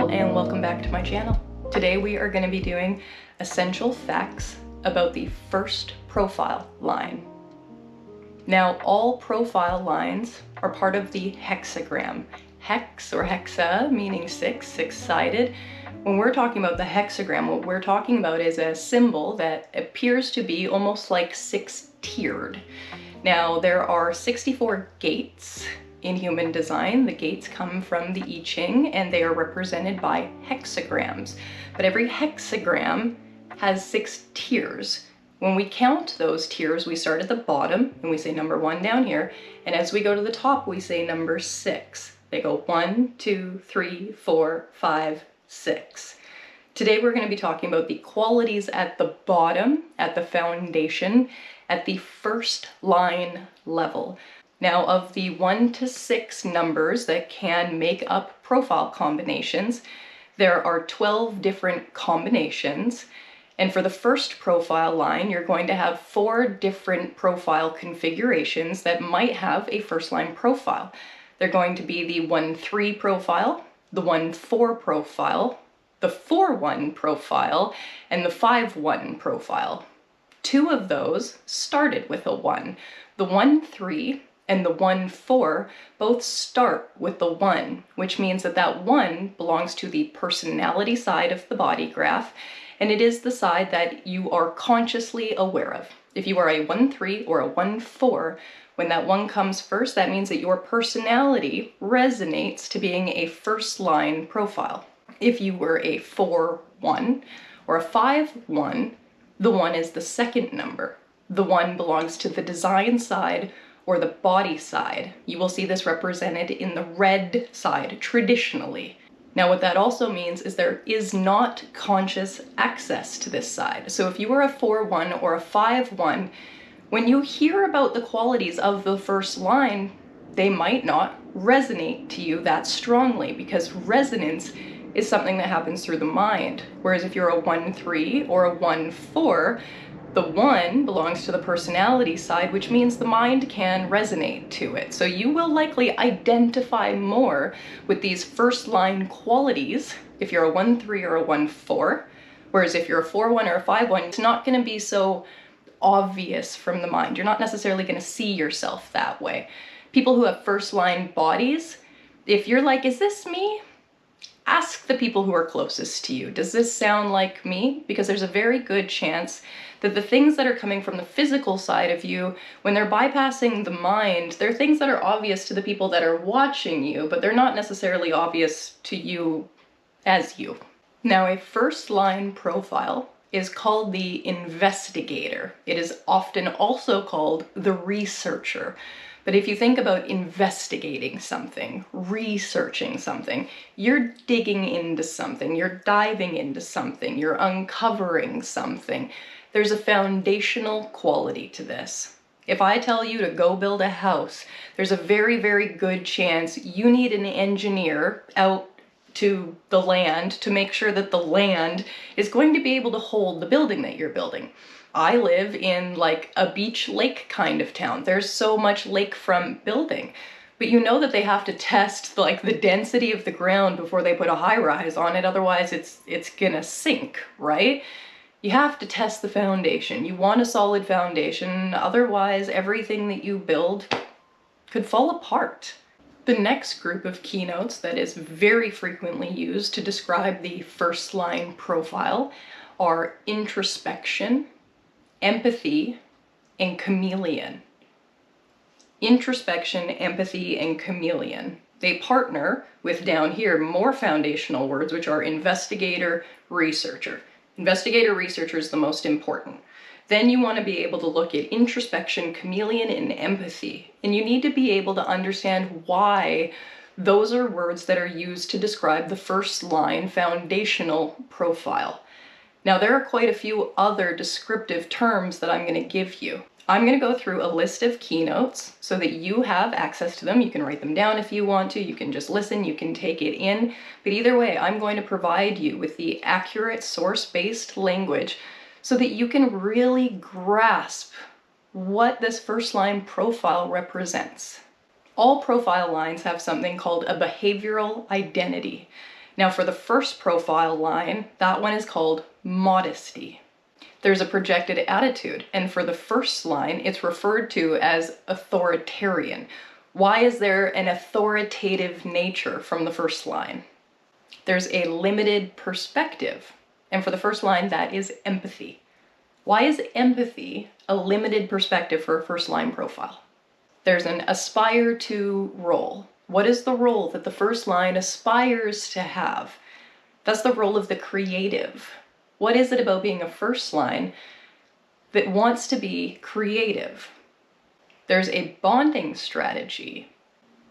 Hello and welcome back to my channel. Today we are going to be doing essential facts about the first profile line. Now all profile lines are part of the hexagram. Hex or hexa meaning six-sided. When we're talking about the hexagram, what we're talking about is a symbol that appears to be almost like six-tiered. Now there are 64 gates in human design. The gates come from the I Ching and they are represented by hexagrams. But every hexagram has 6 tiers. When we count those tiers, we start at the bottom and we say number 1 down here. And as we go to the top, we say number 6. They go 1, 2, 3, 4, 5, 6. Today we're going to be talking about the qualities at the bottom, at the foundation, at the first line level. Now, of the 1 to 6 numbers that can make up profile combinations, there are 12 different combinations. And for the first profile line, you're going to have 4 different profile configurations that might have a first line profile. They're going to be the 1-3 profile, the 1-4 profile, the 4-1 profile, and the 5-1 profile. 2 of those started with a 1. The 1-3 and the 1-4 both start with the 1, which means that that 1 belongs to the personality side of the body graph, and it is the side that you are consciously aware of. If you are a 1-3 or a 1-4, when that 1 comes first, that means that your personality resonates to being a first line profile. If you were a 4-1 or a 5-1, the 1 is the second number. The 1 belongs to the design side or the body side. You will see this represented in the red side traditionally. Now what that also means is there is not conscious access to this side. So if you were a 4-1 or a 5-1, when you hear about the qualities of the first line, they might not resonate to you that strongly because resonance is something that happens through the mind. Whereas if you're a 1-3 or a 1-4, the 1 belongs to the personality side, which means the mind can resonate to it. So you will likely identify more with these first line qualities if you're a 1-3 or a 1-4. Whereas if you're a 4-1 or a 5-1, it's not going to be so obvious from the mind. You're not necessarily going to see yourself that way. People who have first line bodies, if you're like, is this me? Ask the people who are closest to you. Does this sound like me? Because there's a very good chance that the things that are coming from the physical side of you, when they're bypassing the mind, they're things that are obvious to the people that are watching you, but they're not necessarily obvious to you as you. Now, a first line profile is called the investigator. It is often also called the researcher. But if you think about investigating something, researching something, you're digging into something, you're diving into something, you're uncovering something. There's a foundational quality to this. If I tell you to go build a house, there's a very, very good chance you need an engineer out to the land to make sure that the land is going to be able to hold the building that you're building. I live in like a beach lake kind of town. There's so much lakefront building, but you know that they have to test like the density of the ground before they put a high rise on it. Otherwise it's gonna sink, right? You have to test the foundation. You want a solid foundation. Otherwise everything that you build could fall apart. The next group of keynotes that is very frequently used to describe the first line profile are introspection, empathy, and chameleon. Introspection, empathy, and chameleon. They partner with down here more foundational words, which are investigator, researcher. Investigator, researcher is the most important. Then you want to be able to look at introspection, chameleon, and empathy. And you need to be able to understand why those are words that are used to describe the first line foundational profile. Now there are quite a few other descriptive terms that I'm going to give you. I'm going to go through a list of keynotes so that you have access to them. You can write them down if you want to, you can just listen, you can take it in. But either way, I'm going to provide you with the accurate source-based language so that you can really grasp what this first line profile represents. All profile lines have something called a behavioral identity. Now for the first profile line, that one is called modesty. There's a projected attitude, and for the first line, it's referred to as authoritarian. Why is there an authoritative nature from the first line? There's a limited perspective, and for the first line, that is empathy. Why is empathy a limited perspective for a first line profile? There's an aspire to role. What is the role that the first line aspires to have? That's the role of the creative. What is it about being a first line that wants to be creative? There's a bonding strategy.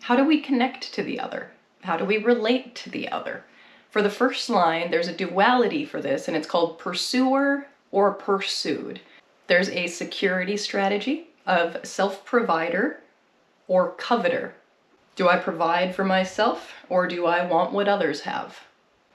How do we connect to the other? How do we relate to the other? For the first line, there's a duality for this, and it's called pursuer or pursued. There's a security strategy of self-provider or coveter. Do I provide for myself, or do I want what others have?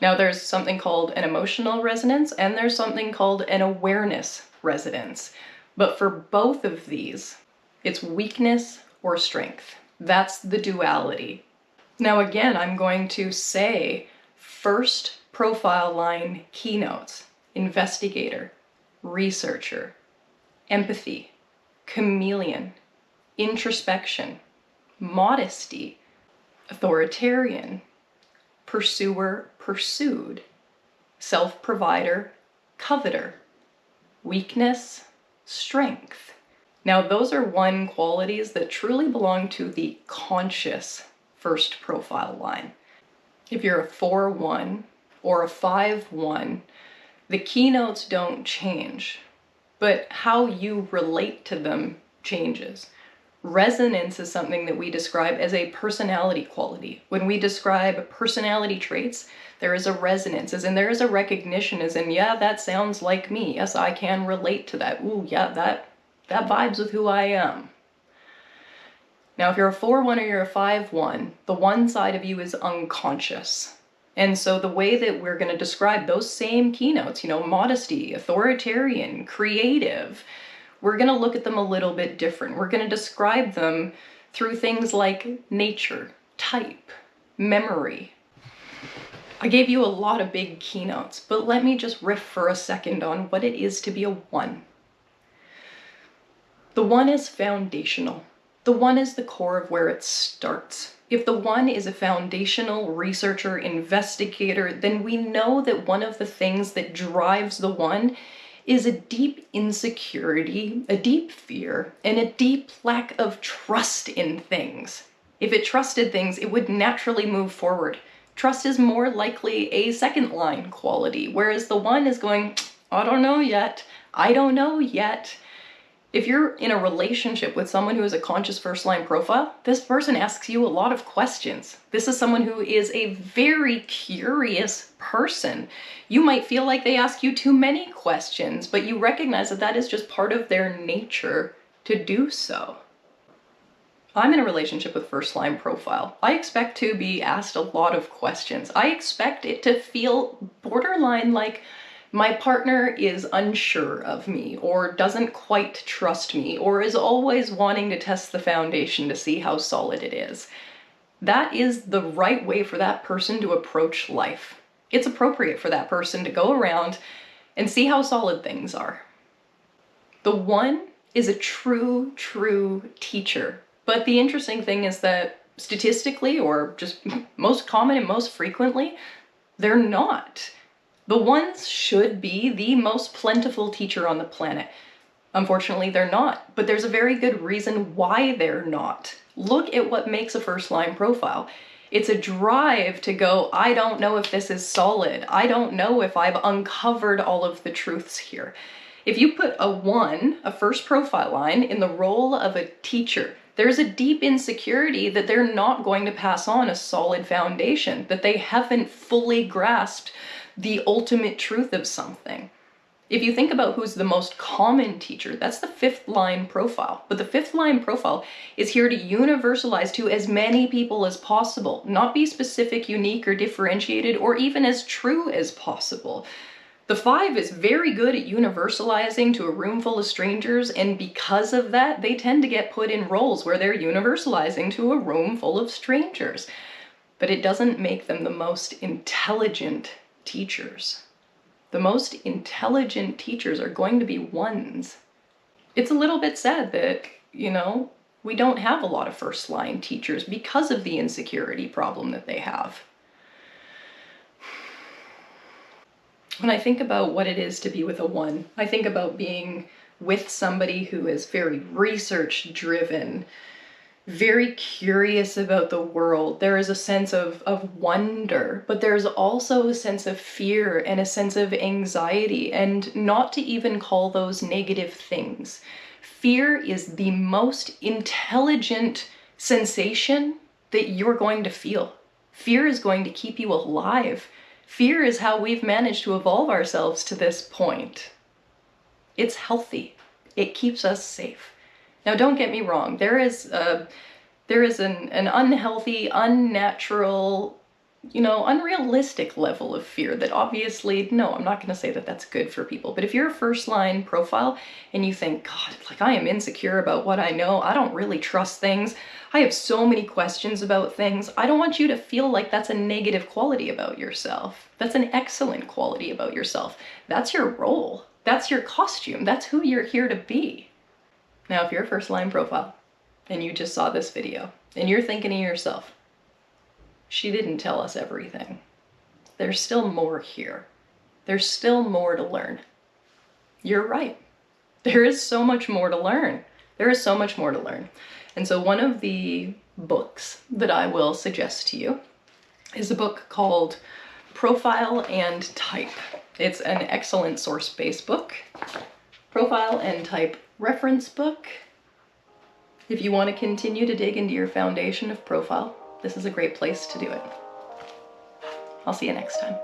Now there's something called an emotional resonance, and there's something called an awareness resonance. But for both of these, it's weakness or strength. That's the duality. Now again, I'm going to say first profile line keynotes: investigator, researcher, empathy, chameleon, introspection, modesty, authoritarian, pursuer, pursued, self-provider, coveter, weakness, strength. Now those are one qualities that truly belong to the conscious first profile line. If you're a 4-1 or a 5-1, the keynotes don't change, but how you relate to them changes. Resonance is something that we describe as a personality quality. When we describe personality traits, there is a resonance, as in there is a recognition, as in, yeah, that sounds like me. Yes, I can relate to that. Ooh, yeah, that vibes with who I am. Now, if you're a 4-1 or you're a 5-1, the one side of you is unconscious. And so the way that we're going to describe those same keynotes, modesty, authoritarian, creative, we're going to look at them a little bit different. We're going to describe them through things like nature, type, memory. I gave you a lot of big keynotes, but let me just riff for a second on what it is to be a 1. The 1 is foundational. The 1 is the core of where it starts. If the 1 is a foundational researcher, investigator, then we know that one of the things that drives the 1 is a deep insecurity, a deep fear, and a deep lack of trust in things. If it trusted things, it would naturally move forward. Trust is more likely a second line quality, whereas the 1 is going, I don't know yet. I don't know yet. If you're in a relationship with someone who is a conscious first line profile, this person asks you a lot of questions. This is someone who is a very curious person. You might feel like they ask you too many questions, but you recognize that that is just part of their nature to do so. I'm in a relationship with first line profile. I expect to be asked a lot of questions. I expect it to feel borderline like my partner is unsure of me, or doesn't quite trust me, or is always wanting to test the foundation to see how solid it is. That is the right way for that person to approach life. It's appropriate for that person to go around and see how solid things are. The 1 is a true teacher. But the interesting thing is that statistically, or just most common and most frequently, they're not. The 1s should be the most plentiful teacher on the planet. Unfortunately, they're not, but there's a very good reason why they're not. Look at what makes a first line profile. It's a drive to go, I don't know if this is solid. I don't know if I've uncovered all of the truths here. If you put a 1, a first profile line, in the role of a teacher, there's a deep insecurity that they're not going to pass on a solid foundation, that they haven't fully grasped the ultimate truth of something. If you think about who's the most common teacher, that's the 5th line profile. But the 5th line profile is here to universalize to as many people as possible, not be specific, unique, or differentiated, or even as true as possible. The 5 is very good at universalizing to a room full of strangers, and because of that, they tend to get put in roles where they're universalizing to a room full of strangers. but it doesn't make them the most intelligent teachers. The most intelligent teachers are going to be ones. It's a little bit sad that, we don't have a lot of first line teachers because of the insecurity problem that they have. When I think about what it is to be with a 1, I think about being with somebody who is very research driven, very curious about the world. There is a sense of wonder, but there's also a sense of fear and a sense of anxiety, and not to even call those negative things. Fear is the most intelligent sensation that you're going to feel. Fear is going to keep you alive. Fear is how we've managed to evolve ourselves to this point. It's healthy. It keeps us safe. Now, don't get me wrong. There is an unhealthy, unnatural, unrealistic level of fear that obviously, no, I'm not going to say that that's good for people. But if you're a first line profile and you think, God, I am insecure about what I know, I don't really trust things, I have so many questions about things, I don't want you to feel like that's a negative quality about yourself. That's an excellent quality about yourself. That's your role. That's your costume. That's who you're here to be. Now, if you're a first line profile and you just saw this video and you're thinking to yourself, she didn't tell us everything. There's still more here. There's still more to learn. You're right. There is so much more to learn. There is so much more to learn. And so one of the books that I will suggest to you is a book called Profile and Type. It's an excellent source-based book. Profile and Type reference book. If you want to continue to dig into your foundation of profile, this is a great place to do it. I'll see you next time.